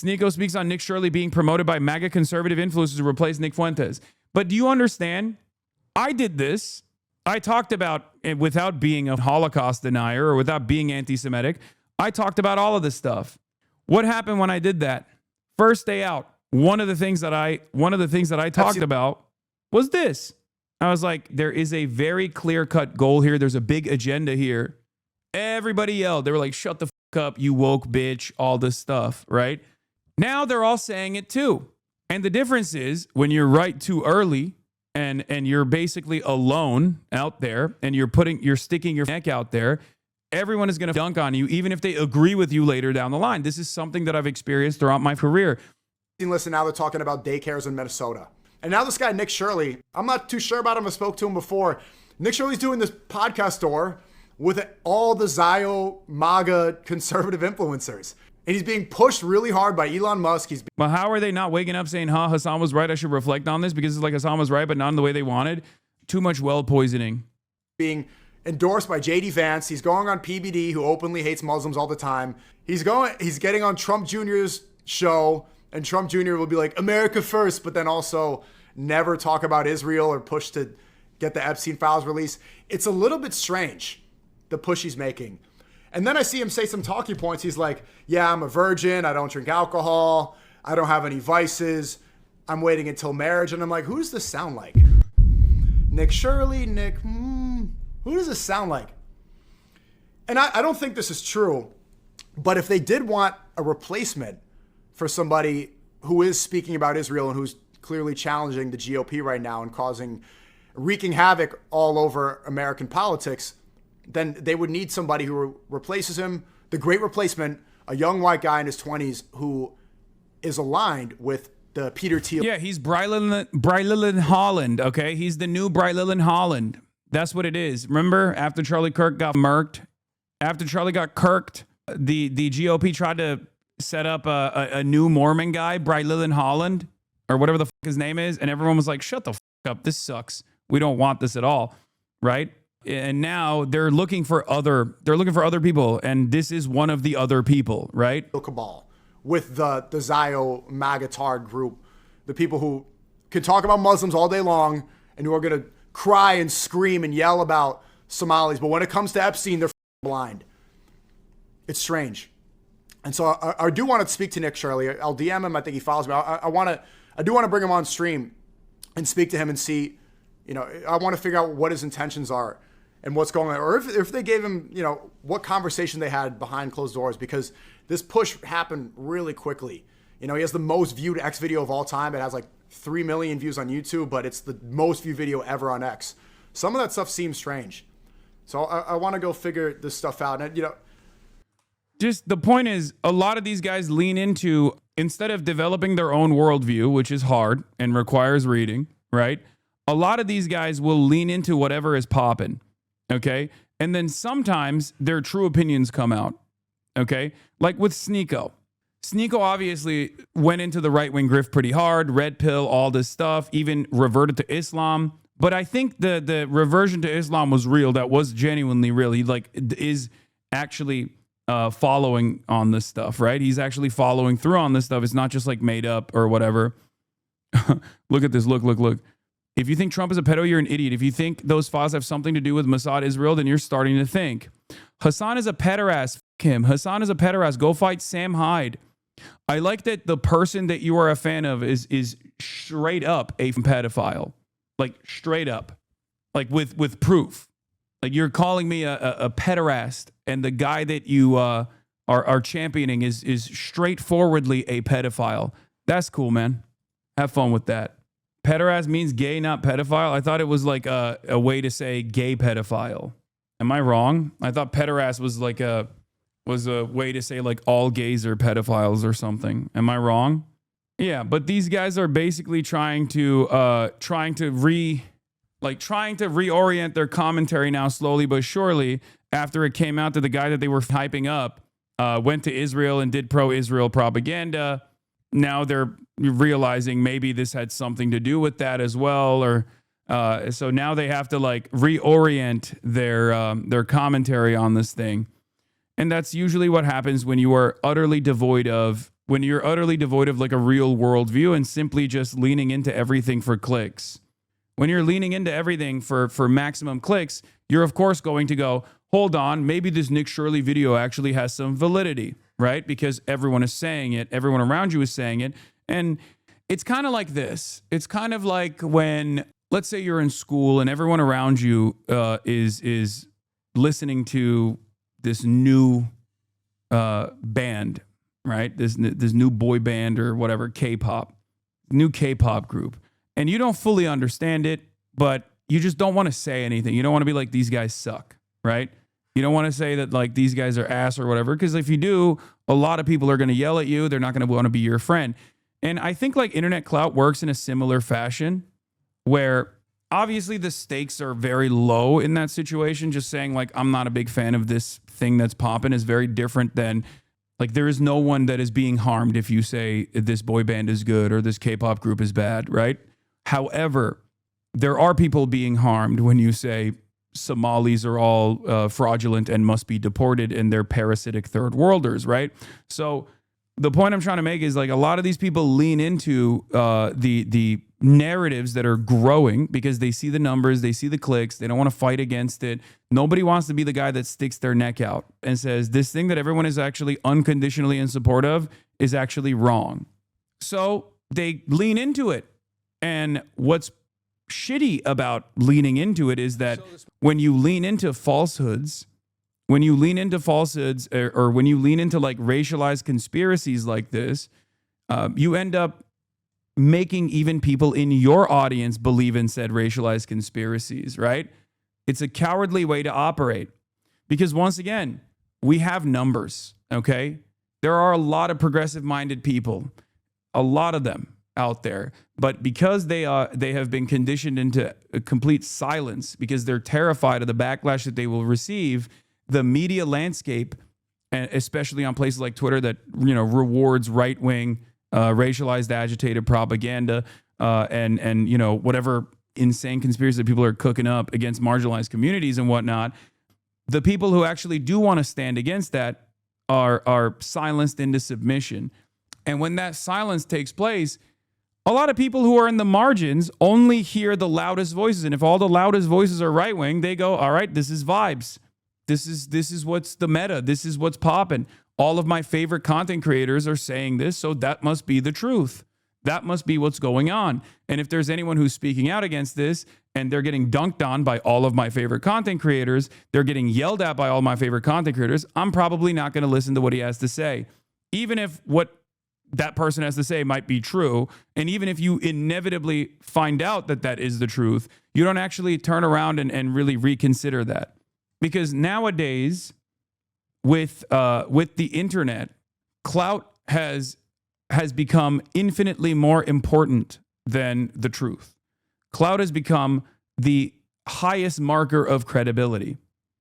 SNEAKO speaks on Nick Shirley being promoted by MAGA conservative influencers to replace Nick Fuentes. But do you understand? I did this. I talked about, without being a Holocaust denier or without being anti-Semitic, I talked about all of this stuff. What happened when I did that? First day out, one of the things that I talked about was this. I was like, there is a very clear-cut goal here. There's a big agenda here. Everybody yelled. They were like, shut the fuck up, you woke bitch, all this stuff, right? Now they're all saying it too. And the difference is when you're right too early and you're basically alone out there and you're sticking your neck out there, everyone is going to dunk on you, even if they agree with you later down the line. This is something that I've experienced throughout my career. Listen, now they're talking about daycares in Minnesota. And now this guy, Nick Shirley, I'm not too sure about him. I spoke to him before. Nick Shirley's doing this podcast tour with all the Zio MAGA conservative influencers. And he's being pushed really hard by Elon Musk. Well, how are they not waking up saying, Hasan was right, I should reflect on this? Because it's like Hasan was right, but not in the way they wanted. Too much well poisoning. Being endorsed by J.D. Vance. He's going on PBD, who openly hates Muslims all the time. He's getting on Trump Jr.'s show. And Trump Jr. will be like, America first, but then also never talk about Israel or push to get the Epstein files released. It's a little bit strange, the push he's making. And then I see him say some talking points. He's like, yeah, I'm a virgin. I don't drink alcohol. I don't have any vices. I'm waiting until marriage. And I'm like, who does this sound like? Nick Shirley, who does this sound like? And I don't think this is true. But if they did want a replacement for somebody who is speaking about Israel and who's clearly challenging the GOP right now and wreaking havoc all over American politics, then they would need somebody who replaces him, the great replacement, a young white guy in his 20s who is aligned with the Peter Thiel. Yeah, he's Brylan Holland, okay? He's the new Brylan Holland. That's what it is. Remember, after Charlie Kirk got murked, after Charlie got kirked, the GOP tried to set up a new Mormon guy, Brylan Holland, or whatever the fuck his name is, and everyone was like, shut the fuck up, this sucks. We don't want this at all, right? And now they're looking for other people, and this is one of the other people, right? Cabal with the Zio MAGA Tard group, the people who can talk about Muslims all day long and who are going to cry and scream and yell about Somalis, but when it comes to Epstein, they're blind. It's strange. And so I do want to speak to Nick Shirley. I'll DM him. I think he follows me. I do want to bring him on stream and speak to him and see, I want to figure out what his intentions are and what's going on. Or if they gave him, what conversation they had behind closed doors, because this push happened really quickly. He has the most viewed X video of all time. It has like 3 million views on YouTube, but it's the most viewed video ever on X. Some of that stuff seems strange. So I want to go figure this stuff out. And, just the point is, a lot of these guys lean into, instead of developing their own worldview, which is hard and requires reading, right? A lot of these guys will lean into whatever is popping, okay? And then sometimes their true opinions come out, okay? Like with SNEAKO. SNEAKO obviously went into the right-wing grift pretty hard, red pill, all this stuff, even reverted to Islam. But I think the reversion to Islam was real. That was genuinely real. He is actually following on this stuff, right? He's actually following through on this stuff. It's not just like made up or whatever. Look at this. Look. If you think Trump is a pedo, you're an idiot. If you think those files have something to do with Mossad Israel, then you're starting to think. Hasan is a pederast. F him. Hasan is a pederast. Go fight Sam Hyde. I like that the person that you are a fan of is straight up a pedophile. Like straight up. Like with proof. Like you're calling me a pederast, and the guy that you are championing is straightforwardly a pedophile. That's cool, man. Have fun with that. Pederast means gay, not pedophile. I thought it was like a way to say gay pedophile. Am I wrong? I thought pederast was like a way to say like all gays are pedophiles or something. Am I wrong? Yeah, but these guys are basically trying to reorient their commentary now slowly but surely, after it came out that the guy that they were hyping up went to Israel and did pro-Israel propaganda. Now they're realizing maybe this had something to do with that as well, or so now they have to like reorient their commentary on this thing. And that's usually what happens when you are utterly devoid of when you're utterly devoid of like a real worldview and simply just leaning into everything for clicks. When you're leaning into everything for maximum clicks, you're of course going to go, hold on, maybe this Nick Shirley video actually has some validity, right? Because everyone is saying it, everyone around you is saying it. And it's kind of like this. It's kind of like when, let's say you're in school and everyone around you is listening to this new band, right? This new boy band or whatever, new K-pop group. And you don't fully understand it, but you just don't want to say anything. You don't want to be like, these guys suck, right? You don't want to say that like these guys are ass or whatever, because if you do, a lot of people are going to yell at you. They're not going to want to be your friend. And I think like internet clout works in a similar fashion where obviously the stakes are very low in that situation. Just saying like, I'm not a big fan of this thing that's popping is very different than like, there is no one that is being harmed if you say this boy band is good or this K-pop group is bad, right? However, there are people being harmed when you say Somalis are all fraudulent and must be deported and they're parasitic third worlders, right? So the point I'm trying to make is like a lot of these people lean into the narratives that are growing because they see the numbers, they see the clicks, they don't want to fight against it. Nobody wants to be the guy that sticks their neck out and says this thing that everyone is actually unconditionally in support of is actually wrong. So they lean into it. And what's shitty about leaning into it is that when you lean into falsehoods, or when you lean into like racialized conspiracies like this, you end up making even people in your audience believe in said racialized conspiracies, right? It's a cowardly way to operate because once again, we have numbers, okay? There are a lot of progressive-minded people, a lot of them out there, but because they have been conditioned into a complete silence because they're terrified of the backlash that they will receive, the media landscape, and especially on places like Twitter that rewards right-wing racialized agitated propaganda and whatever insane conspiracy that people are cooking up against marginalized communities and whatnot, the people who actually do want to stand against that are silenced into submission. And when that silence takes place, a lot of people who are in the margins only hear the loudest voices. And if all the loudest voices are right-wing, they go, all right, this is vibes. This is what's the meta. This is what's popping. All of my favorite content creators are saying this, so that must be the truth. That must be what's going on. And if there's anyone who's speaking out against this and they're getting dunked on by all of my favorite content creators, they're getting yelled at by all my favorite content creators, I'm probably not going to listen to what he has to say. Even if what that person has to say might be true, and even if you inevitably find out that that is the truth, you don't actually turn around and really reconsider that. Because nowadays, with the internet, clout has become infinitely more important than the truth. Clout has become the highest marker of credibility.